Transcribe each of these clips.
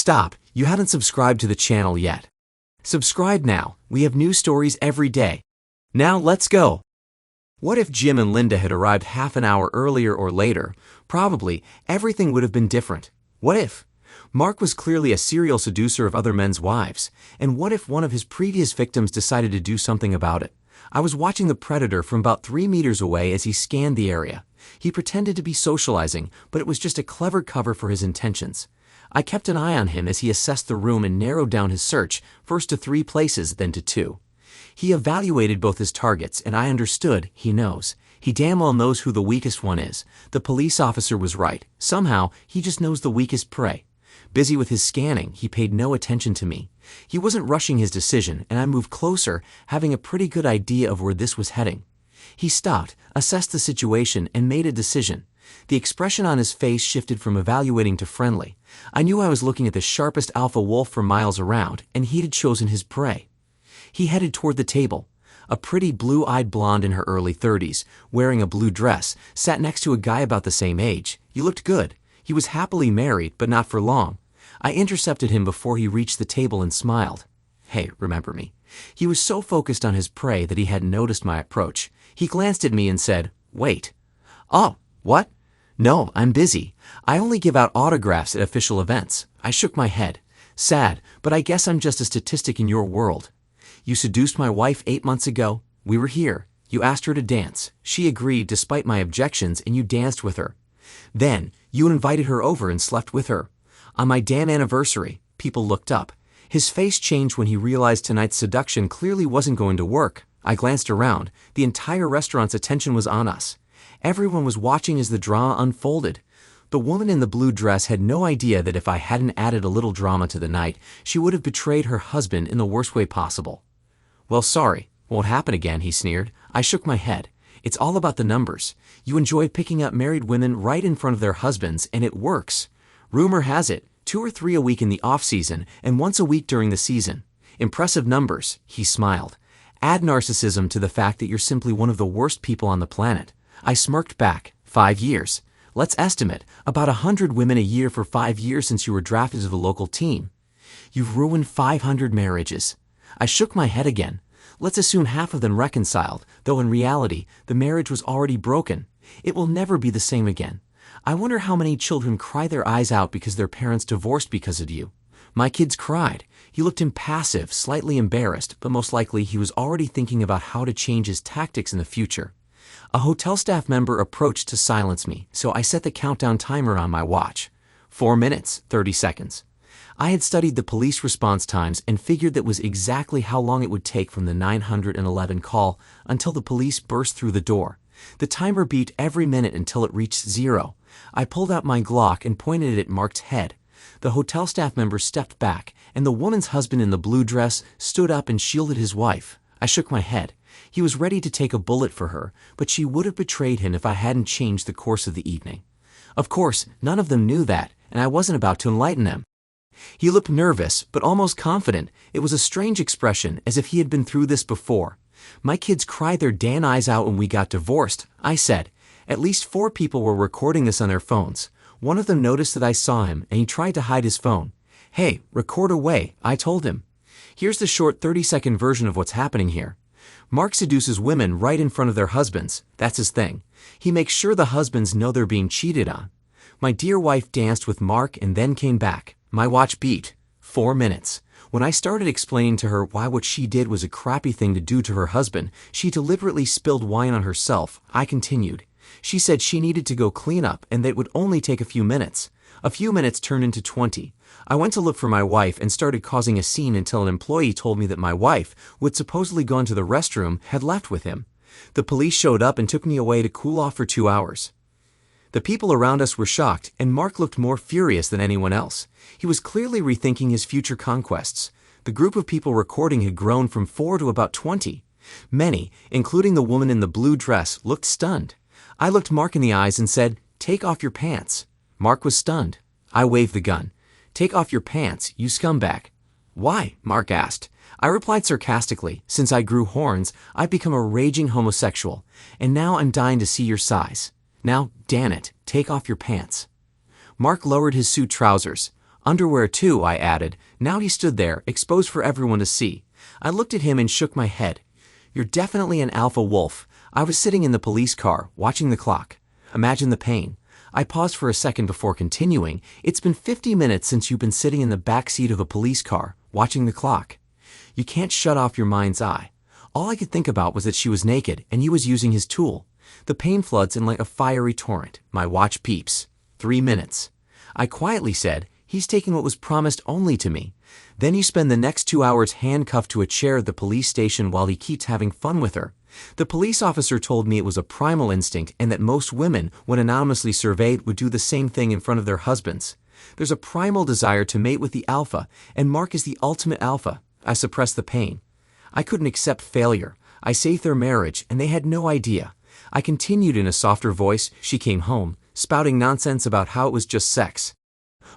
Stop, you haven't subscribed to the channel yet. Subscribe now, we have new stories every day. Now let's go. What if Jim and Linda had arrived half an hour earlier or later? Probably, everything would have been different. What if? Mark was clearly a serial seducer of other men's wives. And what if one of his previous victims decided to do something about it? I was watching the predator from about 3 meters away as he scanned the area. He pretended to be socializing, but it was just a clever cover for his intentions. I kept an eye on him as he assessed the room and narrowed down his search, first to 3 places, then to 2. He evaluated both his targets, and I understood, he knows. He damn well knows who the weakest one is. The police officer was right. Somehow, he just knows the weakest prey. Busy with his scanning, he paid no attention to me. He wasn't rushing his decision, and I moved closer, having a pretty good idea of where this was heading. He stopped, assessed the situation, and made a decision. The expression on his face shifted from evaluating to friendly. I knew I was looking at the sharpest alpha wolf for miles around, and he had chosen his prey. He headed toward the table. A pretty blue-eyed blonde in her early 30s, wearing a blue dress, sat next to a guy about the same age. He looked good. He was happily married, but not for long. I intercepted him before he reached the table and smiled. Hey, remember me? He was so focused on his prey that he hadn't noticed my approach. He glanced at me and said, "Wait." "Oh, what?" "No, I'm busy. I only give out autographs at official events." I shook my head. "Sad, but I guess I'm just a statistic in your world. You seduced my wife 8 months ago. We were here. You asked her to dance. She agreed despite my objections, and you danced with her. Then, you invited her over and slept with her. On my damn anniversary." People looked up. His face changed when he realized tonight's seduction clearly wasn't going to work. I glanced around. The entire restaurant's attention was on us. Everyone was watching as the drama unfolded. The woman in the blue dress had no idea that if I hadn't added a little drama to the night, she would have betrayed her husband in the worst way possible. "Well, sorry. Won't happen again," he sneered. I shook my head. "It's all about the numbers. You enjoy picking up married women right in front of their husbands, and it works. Rumor has it, 2 or 3 a week in the off-season and once a week during the season. Impressive numbers," he smiled. "Add narcissism to the fact that you're simply one of the worst people on the planet." I smirked back. 5 years. Let's estimate, about 100 women a year for 5 years since you were drafted to the local team. You've ruined 500 marriages. I shook my head again. Let's assume half of them reconciled, though in reality, the marriage was already broken. It will never be the same again. I wonder how many children cry their eyes out because their parents divorced because of you. My kids cried. He looked impassive, slightly embarrassed, but most likely he was already thinking about how to change his tactics in the future. A hotel staff member approached to silence me, so I set the countdown timer on my watch. 4 minutes, 30 seconds. I had studied the police response times and figured that was exactly how long it would take from the 911 call until the police burst through the door. The timer beat every minute until it reached 0. I pulled out my Glock and pointed it at Mark's head. The hotel staff member stepped back, and the woman's husband in the blue dress stood up and shielded his wife. I shook my head. He was ready to take a bullet for her, but she would have betrayed him if I hadn't changed the course of the evening. Of course, none of them knew that, and I wasn't about to enlighten them. He looked nervous, but almost confident. It was a strange expression, as if he had been through this before. "My kids cried their damn eyes out when we got divorced," I said. At least 4 people were recording this on their phones. One of them noticed that I saw him, and he tried to hide his phone. "Hey, record away," I told him. Here's the short 30-second version of what's happening here. Mark seduces women right in front of their husbands. That's his thing. He makes sure the husbands know they're being cheated on. My dear wife danced with Mark and then came back. My watch beat. 4 minutes. When I started explaining to her why what she did was a crappy thing to do to her husband, she deliberately spilled wine on herself. I continued. She said she needed to go clean up and that it would only take a few minutes. A few minutes turned into 20. I went to look for my wife and started causing a scene until an employee told me that my wife, who had supposedly gone to the restroom, had left with him. The police showed up and took me away to cool off for 2 hours. The people around us were shocked, and Mark looked more furious than anyone else. He was clearly rethinking his future conquests. The group of people recording had grown from 4 to about 20. Many, including the woman in the blue dress, looked stunned. I looked Mark in the eyes and said, "Take off your pants." Mark was stunned. I waved the gun. "Take off your pants, you scumbag." "Why?" Mark asked. I replied sarcastically, "Since I grew horns, I've become a raging homosexual, and now I'm dying to see your size. Now, damn it, take off your pants." Mark lowered his suit trousers. Underwear too, I added. Now he stood there, exposed for everyone to see. I looked at him and shook my head. You're definitely an alpha wolf. I was sitting in the police car, watching the clock. Imagine the pain. I paused for a second before continuing. It's been 50 minutes since you've been sitting in the back seat of a police car, watching the clock. You can't shut off your mind's eye. All I could think about was that she was naked and he was using his tool. The pain floods in like a fiery torrent. My watch peeps. 3 minutes. I quietly said, he's taken what was promised only to me. Then you spend the next 2 hours handcuffed to a chair at the police station while he keeps having fun with her. The police officer told me it was a primal instinct and that most women, when anonymously surveyed, would do the same thing in front of their husbands. There's a primal desire to mate with the alpha, and Mark is the ultimate alpha. I suppressed the pain. I couldn't accept failure. I saved their marriage, and they had no idea. I continued in a softer voice. She came home, spouting nonsense about how it was just sex.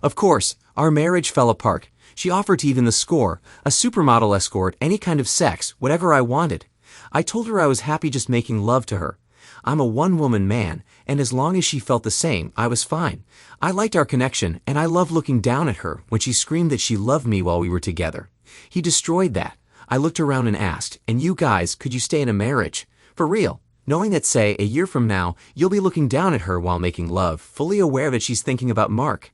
Of course, our marriage fell apart. She offered to even the score, a supermodel escort, any kind of sex, whatever I wanted. I told her I was happy just making love to her. I'm a one-woman man, and as long as she felt the same, I was fine. I liked our connection, and I loved looking down at her when she screamed that she loved me while we were together. He destroyed that. I looked around and asked, and you guys, could you stay in a marriage? For real, knowing that, say, a year from now, you'll be looking down at her while making love, fully aware that she's thinking about Mark.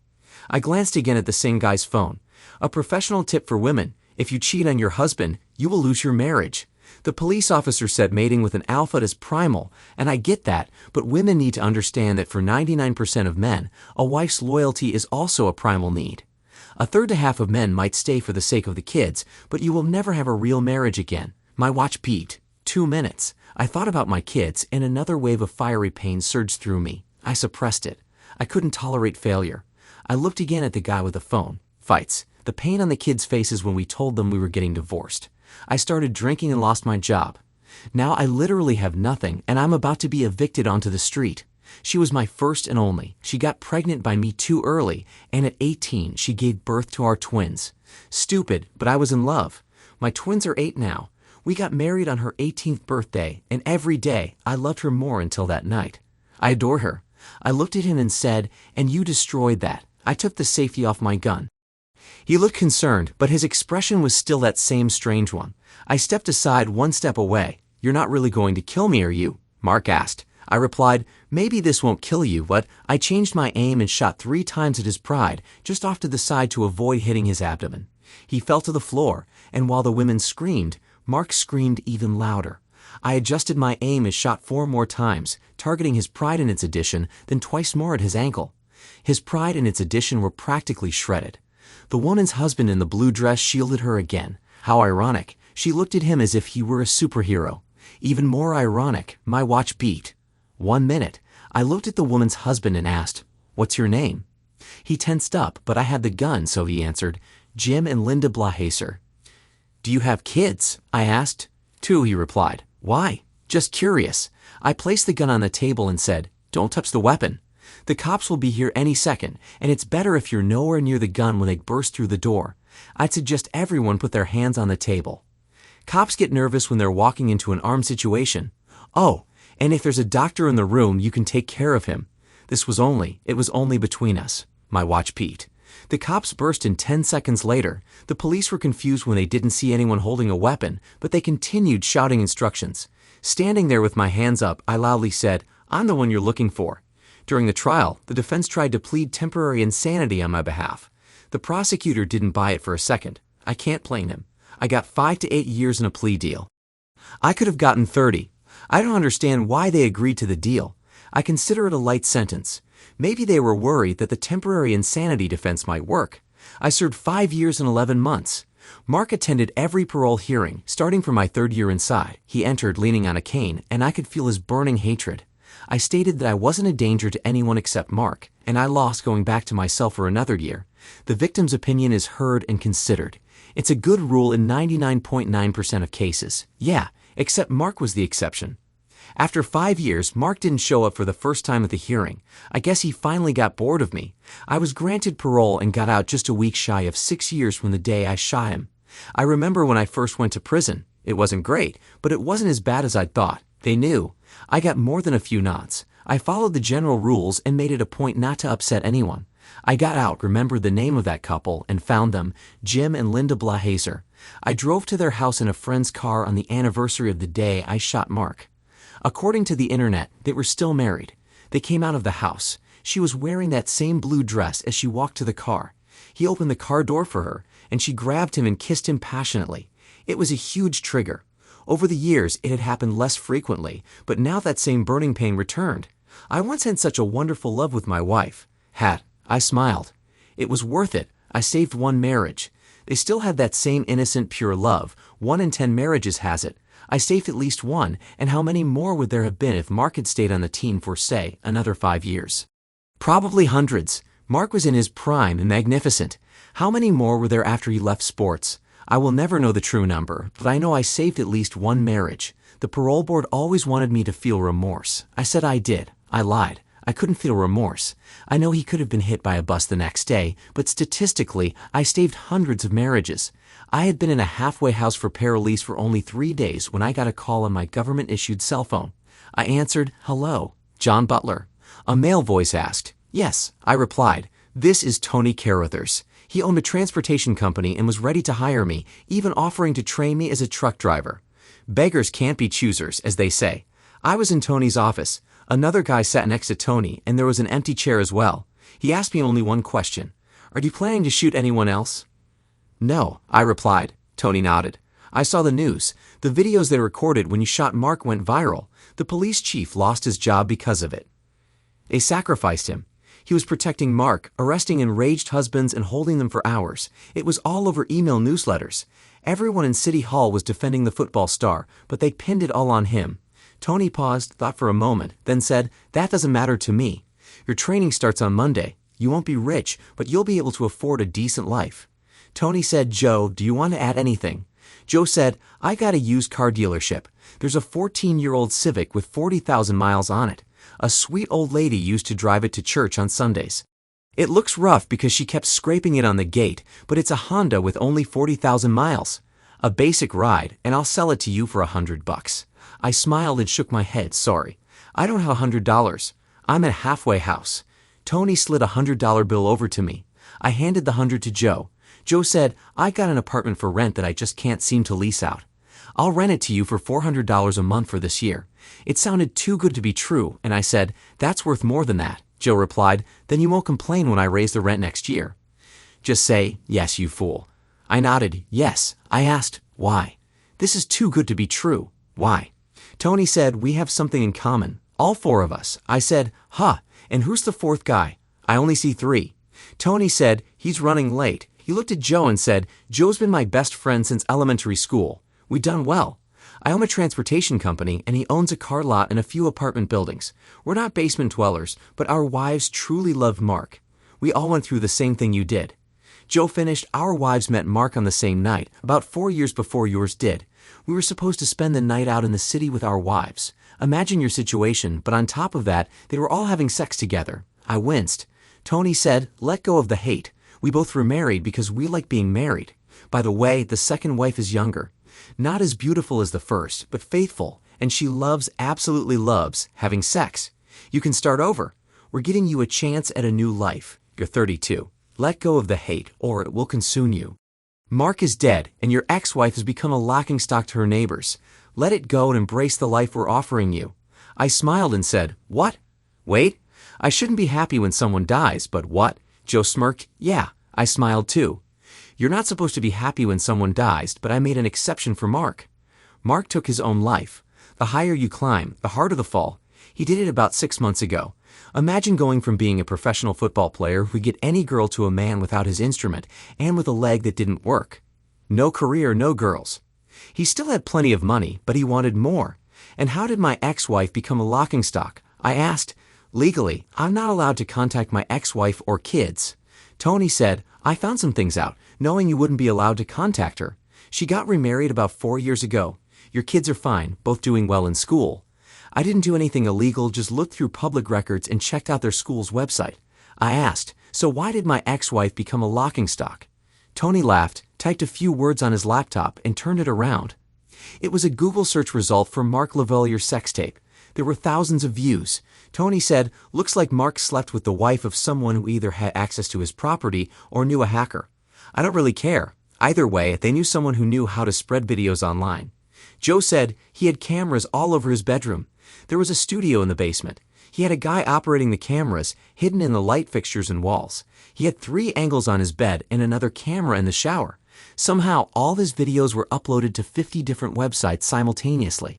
I glanced again at the same guy's phone. A professional tip for women: if you cheat on your husband, you will lose your marriage. The police officer said mating with an alpha is primal, and I get that, but women need to understand that for 99% of men, a wife's loyalty is also a primal need. A third to half of men might stay for the sake of the kids, but you will never have a real marriage again. My watch peaked. 2 minutes. I thought about my kids, and another wave of fiery pain surged through me. I suppressed it. I couldn't tolerate failure. I looked again at the guy with the phone. Fights. The pain on the kids' faces when we told them we were getting divorced. I started drinking and lost my job. Now I literally have nothing, and I'm about to be evicted onto the street. She was my first and only. She got pregnant by me too early, and at 18 she gave birth to our twins. Stupid, but I was in love. My twins are 8 now. We got married on her 18th birthday, and every day I loved her more until that night. I adore her. I looked at him and said, and you destroyed that. I took the safety off my gun. He looked concerned, but his expression was still that same strange one. I stepped aside 1 step away. You're not really going to kill me, are you? Mark asked. I replied, maybe this won't kill you, but I changed my aim and shot 3 times at his pride, just off to the side to avoid hitting his abdomen. He fell to the floor, and while the women screamed, Mark screamed even louder. I adjusted my aim and shot 4 more times, targeting his pride and its addition, then twice more at his ankle. His pride and its addition were practically shredded. The woman's husband in the blue dress shielded her again. How ironic. She looked at him as if he were a superhero. Even more ironic, my watch beat. 1 minute. I looked at the woman's husband and asked, what's your name? He tensed up, but I had the gun, so he answered, Jim and Linda Blahaser. Do you have kids? I asked. 2, he replied. Why? Just curious. I placed the gun on the table and said, don't touch the weapon. The cops will be here any second, and it's better if you're nowhere near the gun when they burst through the door. I'd suggest everyone put their hands on the table. Cops get nervous when they're walking into an armed situation. Oh, and if there's a doctor in the room, you can take care of him. It was only between us. My watch peaked. The cops burst in 10 seconds later. The police were confused when they didn't see anyone holding a weapon, but they continued shouting instructions. Standing there with my hands up, I loudly said, I'm the one you're looking for. During the trial, the defense tried to plead temporary insanity on my behalf. The prosecutor didn't buy it for a second. I can't blame him. I got 5 to 8 years in a plea deal. I could have gotten 30. I don't understand why they agreed to the deal. I consider it a light sentence. Maybe they were worried that the temporary insanity defense might work. I served 5 years and 11 months. Mark attended every parole hearing, starting from my 3rd year inside. He entered leaning on a cane, and I could feel his burning hatred. I stated that I wasn't a danger to anyone except Mark, and I lost going back to myself for another year. The victim's opinion is heard and considered. It's a good rule in 99.9% of cases. Yeah, except Mark was the exception. After 5 years, Mark didn't show up for the first time at the hearing. I guess he finally got bored of me. I was granted parole and got out just a week shy of 6 years from the day I shot him. I remember when I first went to prison. It wasn't great, but it wasn't as bad as I'd thought. They knew. I got more than a few nods. I followed the general rules and made it a point not to upset anyone. I got out, remembered the name of that couple, and found them, Jim and Linda Blahazer. I drove to their house in a friend's car on the anniversary of the day I shot Mark. According to the internet, they were still married. They came out of the house. She was wearing that same blue dress as she walked to the car. He opened the car door for her, and she grabbed him and kissed him passionately. It was a huge trigger. Over the years, it had happened less frequently, but now that same burning pain returned. I once had such a wonderful love with my wife. I smiled. It was worth it. I saved one marriage. They still had that same innocent, pure love. 1 in 10 marriages has it. I saved at least one, and how many more would there have been if Mark had stayed on the team for, say, another 5 years? Probably hundreds. Mark was in his prime and magnificent. How many more were there after he left sports? I will never know the true number, but I know I saved at least one marriage. The parole board always wanted me to feel remorse. I said I did. I lied. I couldn't feel remorse. I know he could have been hit by a bus the next day, but statistically, I saved hundreds of marriages. I had been in a halfway house for parolees for only 3 days when I got a call on my government-issued cell phone. I answered, "Hello, John Butler." A male voice asked. "Yes," I replied. "This is Tony Carruthers." He owned a transportation company and was ready to hire me, even offering to train me as a truck driver. Beggars can't be choosers, as they say. I was in Tony's office. Another guy sat next to Tony, and there was an empty chair as well. He asked me only one question. "Are you planning to shoot anyone else?" "No," I replied. Tony nodded. "I saw the news. The videos they recorded when you shot Mark went viral. The police chief lost his job because of it. They sacrificed him. He was protecting Mark, arresting enraged husbands and holding them for hours. It was all over email newsletters. Everyone in City Hall was defending the football star, but they pinned it all on him." Tony paused, thought for a moment, then said, "That doesn't matter to me. Your training starts on Monday. You won't be rich, but you'll be able to afford a decent life." Tony said, "Joe, do you want to add anything?" Joe said, "I got a used car dealership. There's a 14-year-old Civic with 40,000 miles on it. A sweet old lady used to drive it to church on Sundays. It looks rough because she kept scraping it on the gate, but it's a Honda with only 40,000 miles. A basic ride, and I'll sell it to you for $100. I smiled and shook my head, sorry. "I don't have $100. I'm at a halfway house." Tony slid a $100 bill over to me. I handed the 100 to Joe. Joe said, "I got an apartment for rent that I just can't seem to lease out. I'll rent it to you for $400 a month for this year." It sounded too good to be true, and I said, "That's worth more than that." Joe replied, "Then you won't complain when I raise the rent next year." "Just say, 'Yes, you fool.'" I nodded, "Yes." I asked, "Why?" "This is too good to be true." "Why?" Tony said, "We have something in common. All 4 of us." I said, "Huh, and who's the 4th guy? I only see 3. Tony said, "He's running late." He looked at Joe and said, "Joe's been my best friend since elementary school. We've done well. I own a transportation company, and he owns a car lot and a few apartment buildings. We're not basement dwellers, but our wives truly loved Mark. We all went through the same thing you did." Joe finished, "Our wives met Mark on the same night, about 4 years before yours did. We were supposed to spend the night out in the city with our wives. Imagine your situation, but on top of that, they were all having sex together." I winced. Tony said, "Let go of the hate. We both remarried because we like being married. By the way, the second wife is younger. Not as beautiful as the first, but faithful, and she loves, absolutely loves, having sex. You can start over. We're giving you a chance at a new life. You're 32. Let go of the hate, or it will consume you. Mark is dead, and your ex-wife has become a laughingstock to her neighbors. Let it go and embrace the life we're offering you." I smiled and said, "What? Wait. I shouldn't be happy when someone dies, but what?" Joe smirked. "Yeah." I smiled too. "You're not supposed to be happy when someone dies, but I made an exception for Mark. Mark took his own life. The higher you climb, the harder the fall. He did it about 6 months ago. Imagine going from being a professional football player who could get any girl to a man without his instrument and with a leg that didn't work. No career, no girls. He still had plenty of money, but he wanted more. And how did my ex-wife become a laughingstock? I asked. Legally, I'm not allowed to contact my ex-wife or kids. Tony said, "I found some things out, knowing you wouldn't be allowed to contact her. She got remarried about 4 years ago. Your kids are fine, both doing well in school. I didn't do anything illegal, just looked through public records and checked out their school's website." I asked, "So why did my ex-wife become a laughingstock?" Tony laughed, typed a few words on his laptop, and turned it around. It was a Google search result for Mark Lavalier's sex tape. There were thousands of views. Tony said, "Looks like Mark slept with the wife of someone who either had access to his property or knew a hacker. I don't really care. Either way, they knew someone who knew how to spread videos online." Joe said he had cameras all over his bedroom. There was a studio in the basement. He had a guy operating the cameras hidden in the light fixtures and walls. He had 3 angles on his bed and another camera in the shower. Somehow, all of his videos were uploaded to 50 different websites simultaneously.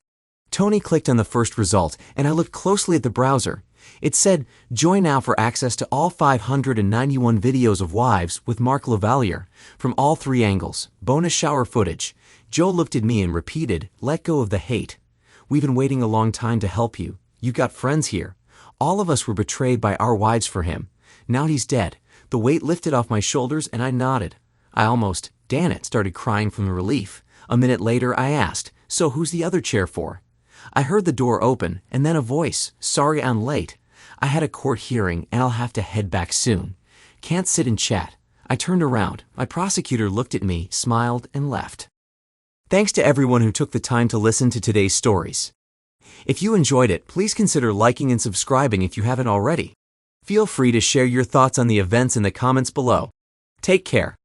Tony clicked on the first result, and I looked closely at the browser. It said, "Join now for access to all 591 videos of wives with Mark Lavalier from all 3 angles. Bonus shower footage." Joe looked at me and repeated, "Let go of the hate. We've been waiting a long time to help you. You've got friends here. All of us were betrayed by our wives for him. Now he's dead." The weight lifted off my shoulders and I nodded. I almost, damn it, started crying from the relief. A minute later, I asked, "So who's the other chair for?" I heard the door open and then a voice, "Sorry I'm late. I had a court hearing and I'll have to head back soon. Can't sit and chat." I turned around. My prosecutor looked at me, smiled, and left. Thanks to everyone who took the time to listen to today's stories. If you enjoyed it, please consider liking and subscribing if you haven't already. Feel free to share your thoughts on the events in the comments below. Take care.